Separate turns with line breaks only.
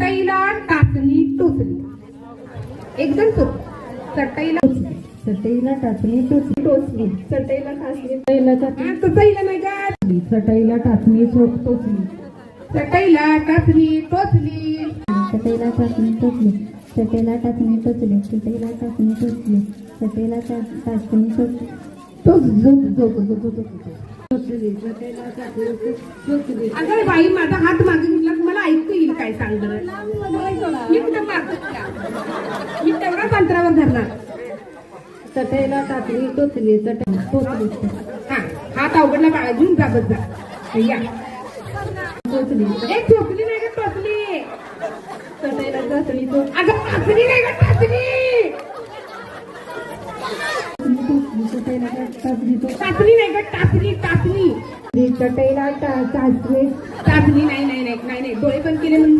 चटईला टाचणी टोचली. एकदम सोपं. चटईला
चटईला टाचणी टोचली.
चटईला टाचणी
चटईला टाचणी
चटईला नाही का
चटईला टाचणी टोचली.
चटईला टाचणी टोचली.
चटईला टाचणी टोचली. चटईला टाचणी टोचली. चटईला टाचणी टोचली. चटईला टाचणी टोचली.
अगं बाई, माझा हात मागे निघला, मला ऐकू येईल काय सांग बरं. मी कुठं मारतो तुला? मी तेवढाच अंतरावर धरणार.
चटईला टाचणी टोचली. चटई टोचली.
हा, हात अवघडला बाळा, घेऊन जागत जा. या
टोचली.
एक टोचली नाही का टोचली.
चटईला टाचणी टोचली.
अगं टाचणी नाही का टाचणी.
चटईला टाचणी टोचली.
टाचणी नाही का टाचणी. टाचणी
चटईला टाचणी
टाचणी नाही. डोळे बंद केले म्हणून